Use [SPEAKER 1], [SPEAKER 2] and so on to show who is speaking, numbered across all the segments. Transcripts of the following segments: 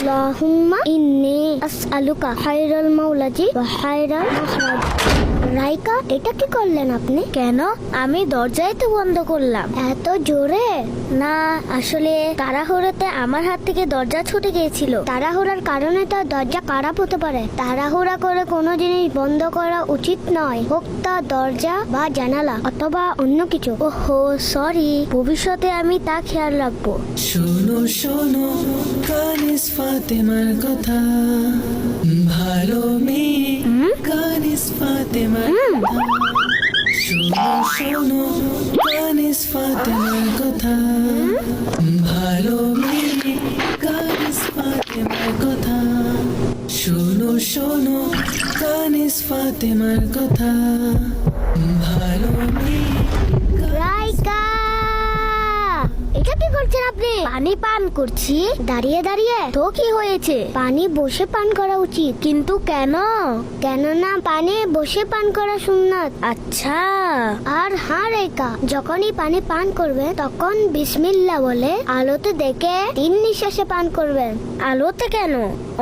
[SPEAKER 1] আল্লাহুম্মা ইন্নী আসআলুকা খায়রাল মাওলাজি ওয়া খায়রাল মাখরাজ। রাইকা, এটা কি করলেন আপনি? কেন? আমি দরজাই তো বন্ধ করলাম। এত জোরে? না, আসলে তাড়াহুড়োতে আমার হাত থেকে দরজা ছুটে গিয়েছিল। তাড়াহুড়ার কারণে তো দরজা খারাপ হতে পারে। তাড়াহুড়া করে কোনো জিনিস বন্ধ করা উচিত নয়, হোক তা দরজা বা জানালা অথবা অন্য কিছু। ওহো, সরি, ভবিষ্যতে আমি তা খেয়াল রাখবো।
[SPEAKER 2] শোনো শোনো কানিস ফাতেমার কথা, ভালো মেয়ে কানিস ফাতেমার কথা। শোনো শোনো কানিস ফাতেমার কথা, ভালো মেয়ে কানিস ফাতেমার কথা। শোনো শোনো কানিস ফাতেমার কথা, ভালো মেয়ে।
[SPEAKER 1] রাইকা, এটা কি করছেন আপনি? পানি পান করছি দাঁড়িয়ে দাঁড়িয়ে। তো কি হয়েছে? পানি বসে পান করা উচিত। কিন্তু কেন? কেননা পানি বসে পান করা সুন্নাত। আচ্ছা। আর হ্যাঁ রাইকা, যখনই পানি পান করবে তখন বিসমিল্লাহ বলে আলোতে দেখে 3 নিঃশ্বাসে পান করবেন। আলোতে কেন?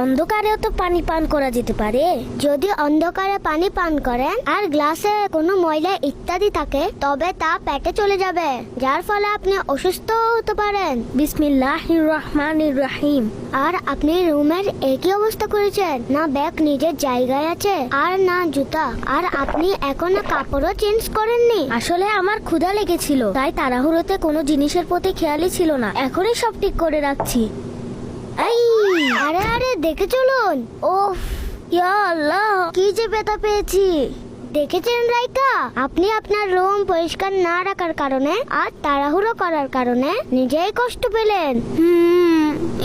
[SPEAKER 1] অন্ধকারেও তো পানি পান করা যেতে পারে। যদি অন্ধকারে পানি পান করেন আর গ্লাসে কোনো ময়লা ইত্যাদি থাকে তবে তা পেটে চলে যাবে, যার ফলে আপনি অসুস্থ হতে পারেন। বিসমিল্লাহির রহমানির রহিম। আর আপনি রুমের একই অবস্থা করেছেন, না ব্যাগ নিজের জায়গায় আছে আর না জুতা। আর আপনি এখনো কাপড়ও চেঞ্জ করেননি। আসলে আমার ক্ষুধা লেগেছিল, তাই তাড়াহুড়োতে কোনো জিনিসের প্রতি খেয়ালই ছিল না। এখনই সব ঠিক করে রাখছি। এই, আরে আরে দেখে চলুন। ওফ, ইয়া আল্লাহ, কি যে ব্যথা পেয়েছি। দেখেছেন রাইকা, আপনি আপনার রুম পরিষ্কার না রাখার কারণে আর তাড়াহুড়ো করার কারণে নিজেই কষ্ট পেলেন।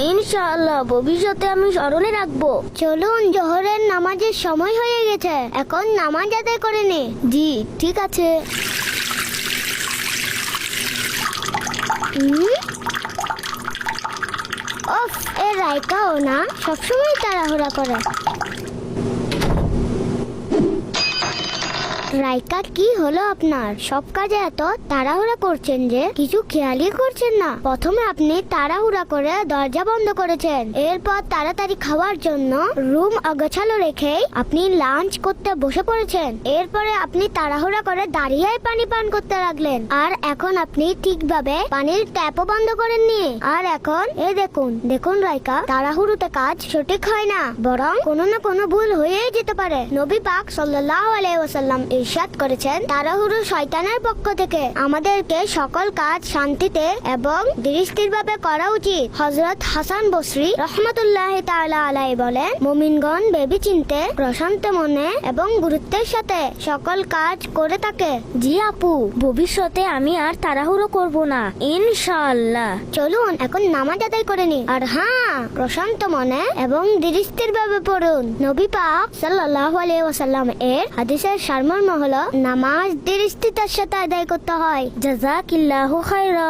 [SPEAKER 1] ইনশাআল্লাহ ভবিষ্যতে আমি স্মরণে রাখবো। চলুন, জোহরের নামাজের সময় হয়ে গেছে, এখন নামাজ আদায় করে নে। জি ঠিক আছে। ওফ, এ রাইকাও না সবসময় তাড়াহুড়া করে। রাইকা, কি হলো আপনার? সব কাজে এত তাড়াহুড়া করছেন যে কিছু খেয়ালই করছেন না। প্রথমে আপনি তাড়াহুড়া করে দরজা বন্ধ করেছেন, এরপর তাড়াতাড়ি খাওয়ার জন্য রুম অগোছালো রেখে আপনি লাঞ্চ করতে বসে পড়েছেন। এরপরে আপনি তাড়াহুড়া করে দাঁড়িয়ে পানি পান করতে লাগলেন। আর এখন আপনি ঠিকভাবে পানির ট্যাপও বন্ধ করেননি। আর এখন দেখুন দেখুন রাইকা, তাড়াহুড়োতে কাজ সঠিক হয় না, বরং কোনো না কোনো ভুল হয়েই যেতে পারে। নবী পাক সাল্লাল্লাহু আলাইহি ওয়াসাল্লাম ইরশাদ করেছেন, তাড়াহুড়ো শয়তানের পক্ষ থেকে। আমাদেরকে সকল কাজ শান্তিতে এবং ধীরস্থিরভাবে করা উচিত। হযরত হাসান বসরি রাহমাতুল্লাহি তাআলা আলাইহি বলেন, মুমিনগণ ভেবেচিন্তে প্রশান্ত মনে এবং গুরুত্বের সাথে সকল কাজ করে থাকে। জি আপু, ভবিষ্যতে আমি আর তাড়াহুড়ো করব না ইনশাআল্লাহ। চলুন এখন নামাজ আদায় করে নি। আর হ্যাঁ, প্রশান্ত মনে এবং ধীরস্থিরভাবে পড়ুন। নবী পাক সাল্লাল্লাহু আলাইহি ওয়াসাল্লাম এর হাদিসের সারমর্ম হলো, নামাজ ধীরস্থিরতার সাথে আদায় করতে হয়। জাযাকিল্লাহু খায়রা।